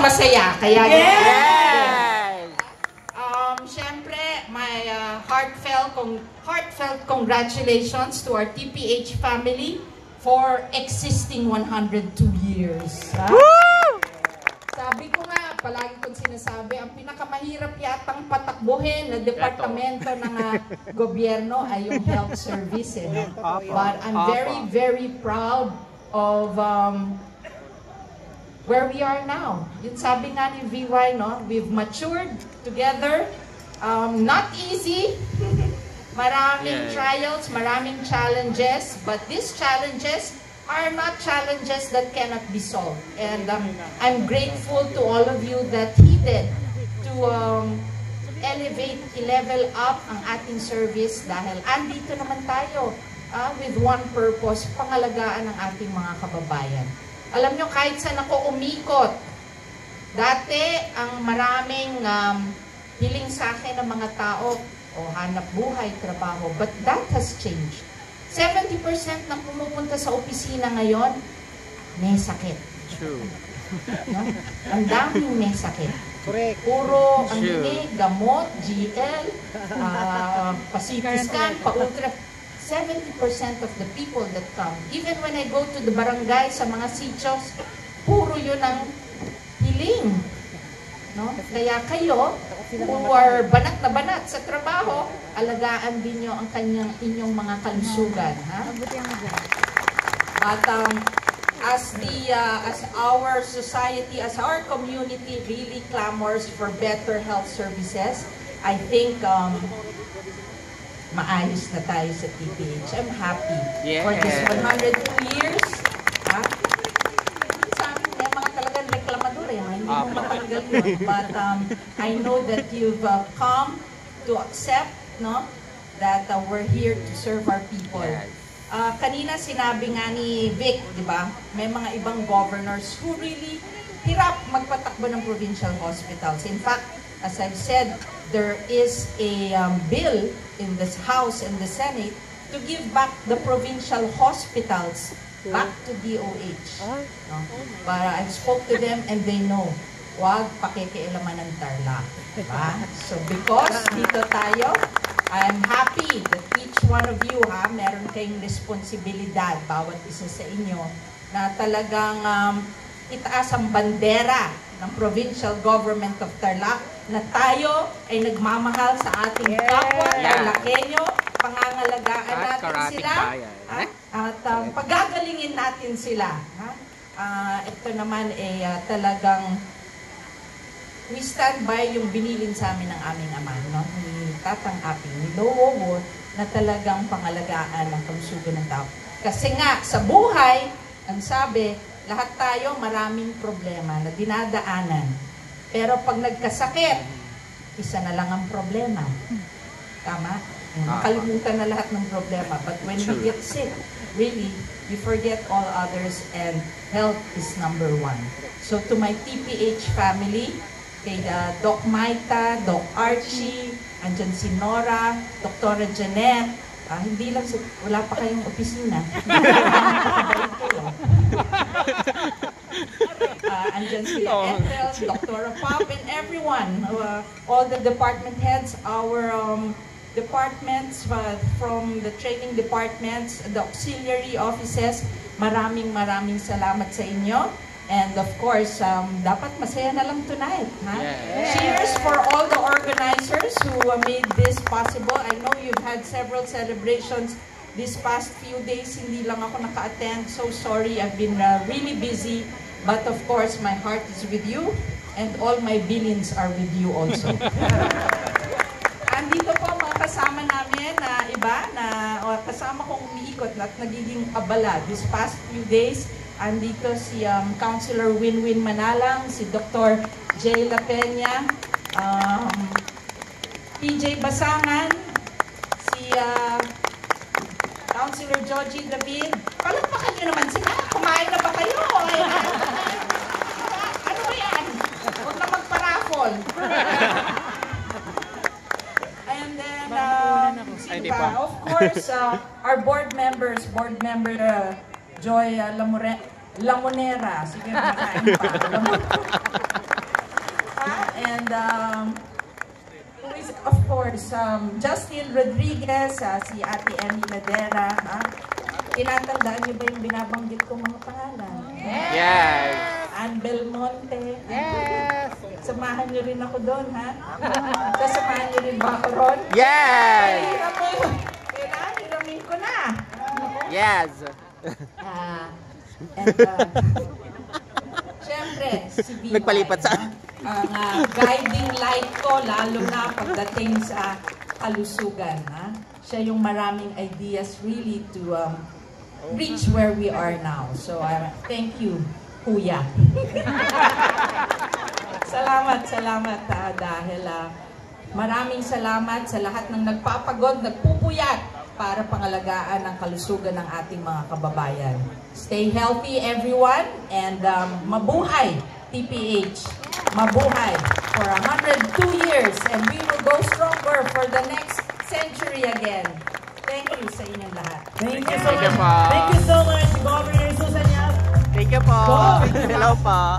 ang masaya. Kaya syempre, my heartfelt congratulations to our TPH family for existing 102 years. Sabi ko nga, palagi kong sinasabi, ang pinakamahirap yatang patakbuhin na departamento ng gobyerno ay yung health service. But I'm very, very proud of where we are now. Yung sabi nga ni VY, no? We've matured together. Not easy. Maraming trials, maraming challenges, but these challenges are not challenges that cannot be solved. And I'm grateful to all of you that heeded to elevate, level up ang ating service dahil andito naman tayo with one purpose, pangalagaan ng ating mga kababayan. Alam nyo, kahit saan ako umikot, dati ang maraming hiling sa akin ng mga tao, o hanap buhay, trabaho, but that has changed. 70% ng pumupunta sa opisina ngayon, may sakit. True. No? Ang daming may sakit. Correct. Puro ang gamot, GL, pa-CT scan, pa-ultra. 70% of the people that come, even when I go to the barangay, sa mga sityos, puro yun ang hiling. No? Kaya kayo, who are banat na banat sa trabaho, alagaan din nyo ang inyong mga kalusugan. Ha? At as our society, as our community really clamors for better health services, I think maayos na tayo sa TPH. I'm happy for this 102 years. Ha? May mga talagang reklamador hindi mo matanggal yun. But I know that you've come to accept, no, that we're here to serve our people. Kanina sinabi nga ni Vic, di ba? May mga ibang governors who really hirap magpatakbo ng provincial hospitals. In fact, as I've said, there is a bill in this House and the Senate to give back the provincial hospitals back to DOH. No? But I spoke to them and they know, wag pakikialaman ng Tarlac. Diba? So because dito tayo, I'm happy that each one of you, meron kayong responsibilidad, bawat isa sa inyo, na talagang itaas ang bandera ng provincial government of Tarlac na tayo ay nagmamahal sa ating kapwa Tarlacenyo, pangangalagaan natin sila, at pagagalingin natin sila. Ito naman ay talagang we stand by yung binilin sa amin ng aming ama, no? Ni Tatang Aping, ni Lowowo, na talagang pangalagaan ng kalusugan ng tao. Kasi nga, sa buhay, ang sabi, lahat tayo maraming problema na dinadaanan. Pero pag nagkasakit, isa na lang ang problema. Tama? Nakalimutan na lahat ng problema. But when we get sick, really, you forget all others and health is number one. So to my TPH family, kay Doc Maita, Doc Archie, andyan si Nora, Dr. Janet, hindi lang, wala pa kayong opisina. Andyan sila Ethel, Dr. Pop, and everyone, all the department heads, our departments from the training departments, the auxiliary offices, maraming salamat sa inyo. And of course, dapat masaya na lang tonight. Ha? Yes. Cheers for all the organizers who made this possible. I know you've had several celebrations these past few days. Hindi lang ako naka-attend. So sorry, I've been really busy. But of course, my heart is with you. And all my billions are with you also. Andito po mga kasama namin na iba, na kasama kong umiikot at nagiging abala this past few days. Andito si Councilor Winwin Manalang, si Dr. Jay La Peña, PJ Basangan, si Councilor Joji David. Palagpakan nyo naman sila. Kumain na ba kayo? Ano ba yan? Huwag na magpa-raffle. And then, of course, our board members, Board Member Joy Lamonera. Sige, makain pa. Justin Rodriguez, si Ate Emmy Ladera. Tinatandaan niyo ba yung binabanggit kong mga pangalan? Yes! Ann Belmonte. Yes! Samahan niyo rin ako doon, ha? Sasamahan niyo rin ba ako ron? Yes! Hiramin ko na. Yes! Siyempre, si BY. Nagpalipat sa... Ang guiding light ko, lalo na pagdating sa kalusugan. Siya yung maraming ideas really to reach where we are now. So, thank you, Kuya. Salamat dahil maraming salamat sa lahat ng nagpapagod, nagpupuyat para pangalagaan ang kalusugan ng ating mga kababayan. Stay healthy, everyone, and mabuhay, TPH. Mabuhay for 102 years, and we will go stronger for the next century again. Thank you sa inyong lahat. Thank you so much. Thank you so much, Governor Susan Yap. Thank you po. Hello po.